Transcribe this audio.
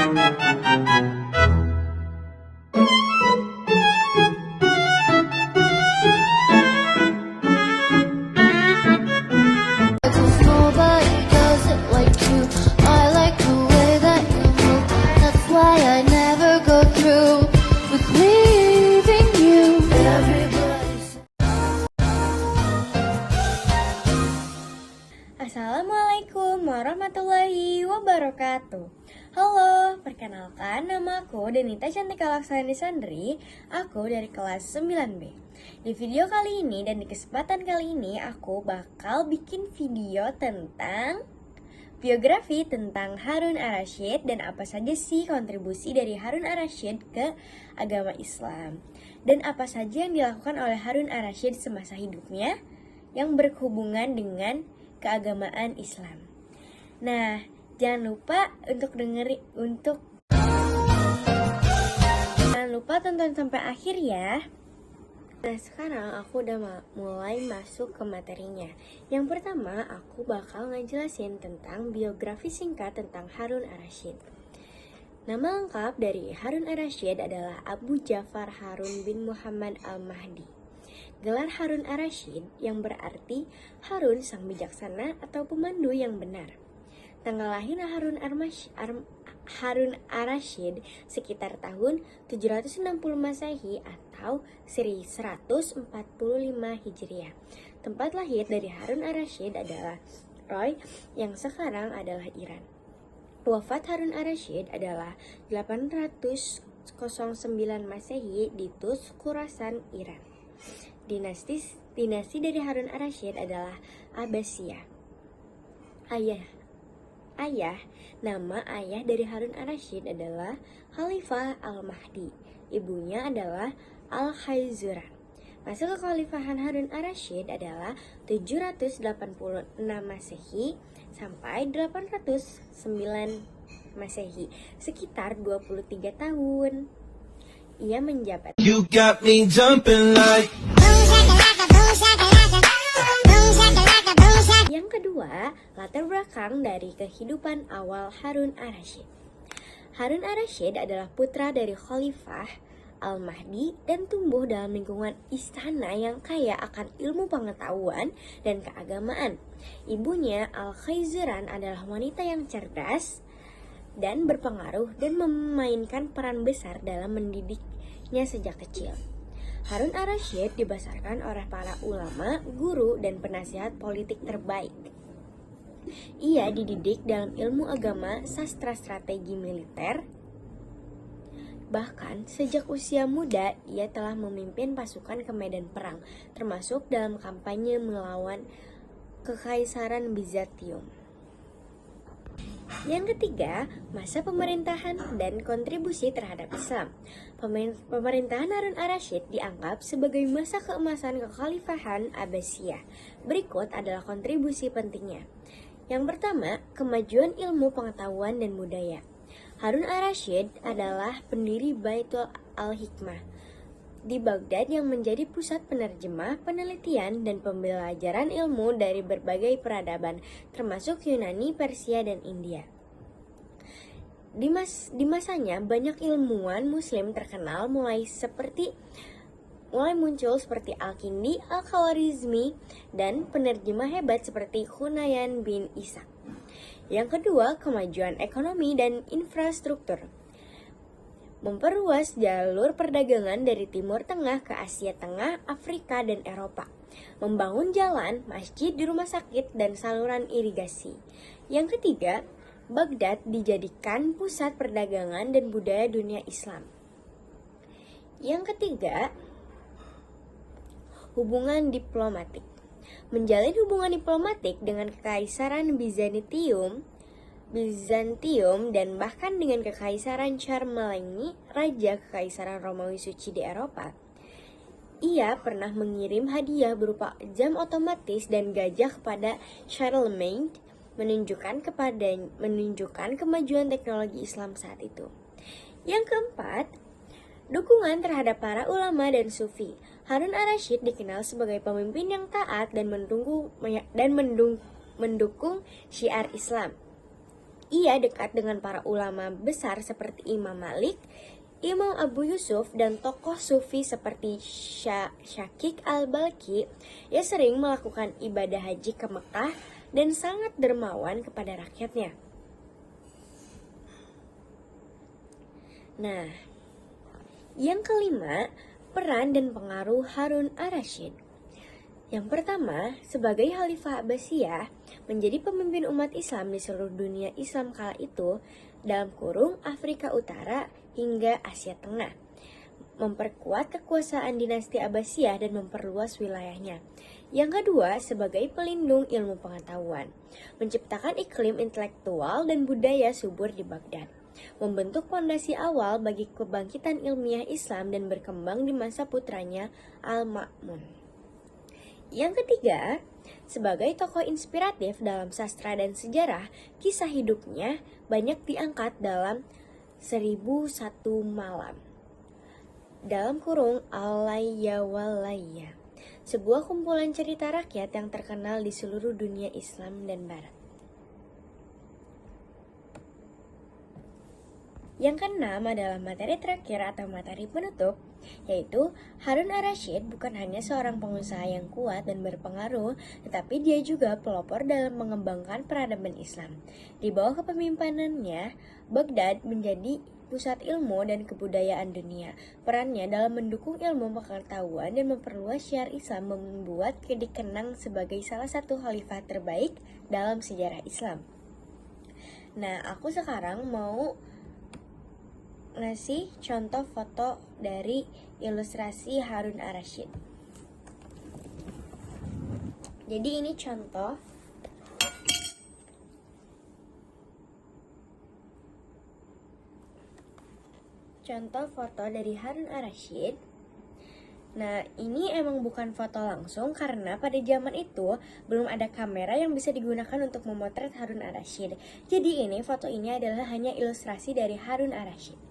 Nobody does it like you. I like the way that you move. That's why I never go through with leaving you. Everybody's Assalamualaikum warahmatullahi wabarakatuh. Halo, perkenalkan nama aku Denita Cantika Laksani Sandri. Aku dari kelas 9B. Di video kali ini dan di kesempatan kali ini aku bakal bikin video tentang biografi tentang Harun Ar-Rasyid dan apa saja sih kontribusi dari Harun Ar-Rasyid ke agama Islam. Dan apa saja yang dilakukan oleh Harun Ar-Rasyid semasa hidupnya yang berhubungan dengan keagamaan Islam. Nah, jangan lupa tonton sampai akhir ya. Nah, sekarang aku udah mulai masuk ke materinya. Yang pertama, aku bakal ngejelasin tentang biografi singkat tentang Harun Ar-Rasyid. Nama lengkap dari Harun Ar-Rasyid adalah Abu Ja'far Harun bin Muhammad Al-Mahdi. Gelar Harun Ar-Rasyid yang berarti Harun sang bijaksana atau pemandu yang benar. Tanggal lahir Harun Ar-Rasyid sekitar tahun 760 Masehi atau 1145 Hijriah. Tempat lahir dari Harun Ar-Rasyid adalah Roy yang sekarang adalah Iran. Wafat Harun Ar-Rasyid adalah 809 Masehi di Tus, Khurasan, Iran. Dinasti dari Harun Ar-Rasyid adalah Abbasiyah. Nama ayah dari Harun Ar-Rasyid adalah Khalifah Al-Mahdi. Ibunya adalah Al-Khayzuran. Masa kekhalifahan Harun Ar-Rasyid adalah 786 Masehi sampai 809 Masehi, sekitar 23 tahun. Ia menjabat You got me jumping like. Yang kedua, latar belakang dari kehidupan awal Harun Ar-Rasyid. Harun Ar-Rasyid adalah putra dari Khalifah Al-Mahdi dan tumbuh dalam lingkungan istana yang kaya akan ilmu pengetahuan dan keagamaan. Ibunya Al-Khayzuran adalah wanita yang cerdas dan berpengaruh dan memainkan peran besar dalam mendidiknya sejak kecil. Harun Ar-Rasyid dibesarkan oleh para ulama, guru, dan penasihat politik terbaik. Ia dididik dalam ilmu agama, sastra strategi militer. Bahkan sejak usia muda, ia telah memimpin pasukan ke medan perang, termasuk dalam kampanye melawan Kekaisaran Bizantium. Yang ketiga, masa pemerintahan dan kontribusi terhadap Islam. Pemerintahan Harun Ar-Rasyid dianggap sebagai masa keemasan kekhalifahan Abbasiyah. Berikut adalah kontribusi pentingnya. Yang pertama, kemajuan ilmu pengetahuan dan budaya. Harun Ar-Rasyid adalah pendiri Baitul Al-Hikmah di Baghdad yang menjadi pusat penerjemah, penelitian, dan pembelajaran ilmu dari berbagai peradaban, termasuk Yunani, Persia, dan India. Di masanya, banyak ilmuwan muslim terkenal mulai muncul seperti Al-Kindi, Al-Khawarizmi, dan penerjemah hebat seperti Hunayan bin Ishaq. Yang kedua, kemajuan ekonomi dan infrastruktur. Memperluas jalur perdagangan dari Timur Tengah ke Asia Tengah, Afrika, dan Eropa. Membangun jalan, masjid, rumah sakit, dan saluran irigasi. Yang ketiga, Baghdad dijadikan pusat perdagangan dan budaya dunia Islam. Yang ketiga, hubungan diplomatik. Menjalin hubungan diplomatik dengan Kekaisaran Bizantium dan bahkan dengan Kekaisaran Charlemagne, Raja Kekaisaran Romawi Suci di Eropa. Ia pernah mengirim hadiah berupa jam otomatis dan gajah kepada Charlemagne, menunjukkan kemajuan teknologi Islam saat itu. Yang keempat, dukungan terhadap para ulama dan sufi. Harun Ar-Rasyid dikenal sebagai pemimpin yang taat dan mendukung syiar Islam. Ia dekat dengan para ulama besar seperti Imam Malik, Imam Abu Yusuf, dan tokoh sufi seperti Syakik al-Balki. Ia sering melakukan ibadah haji ke Mekah dan sangat dermawan kepada rakyatnya. Nah, yang kelima, peran dan pengaruh Harun ar-Rasyid. Yang pertama, sebagai Khalifah Abbasiyah, menjadi pemimpin umat Islam di seluruh dunia Islam kala itu, dalam kurung Afrika Utara hingga Asia Tengah, memperkuat kekuasaan dinasti Abbasiyah dan memperluas wilayahnya. Yang kedua, sebagai pelindung ilmu pengetahuan, menciptakan iklim intelektual dan budaya subur di Baghdad, membentuk fondasi awal bagi kebangkitan ilmiah Islam dan berkembang di masa putranya Al-Ma'mun. Yang ketiga, sebagai tokoh inspiratif dalam sastra dan sejarah, kisah hidupnya banyak diangkat dalam 1001 Malam, dalam kurung Al-Layya wal-Layya, sebuah kumpulan cerita rakyat yang terkenal di seluruh dunia Islam dan Barat. Yang keenam adalah materi terakhir atau materi penutup, yaitu Harun ar-Rasyid bukan hanya seorang pengusaha yang kuat dan berpengaruh, tetapi dia juga pelopor dalam mengembangkan peradaban Islam. Di bawah kepemimpinannya, Baghdad menjadi pusat ilmu dan kebudayaan dunia. Perannya dalam mendukung ilmu pengetahuan dan memperluas syiar Islam membuat dia dikenang sebagai salah satu khalifah terbaik dalam sejarah Islam. Nah, aku sekarang mau ngasih contoh foto dari ilustrasi Harun ar-Rasyid. Jadi ini contoh foto dari Harun ar-Rasyid. Nah, ini emang bukan foto langsung karena pada zaman itu belum ada kamera yang bisa digunakan untuk memotret Harun ar-Rasyid. Jadi foto ini adalah hanya ilustrasi dari Harun ar-Rasyid.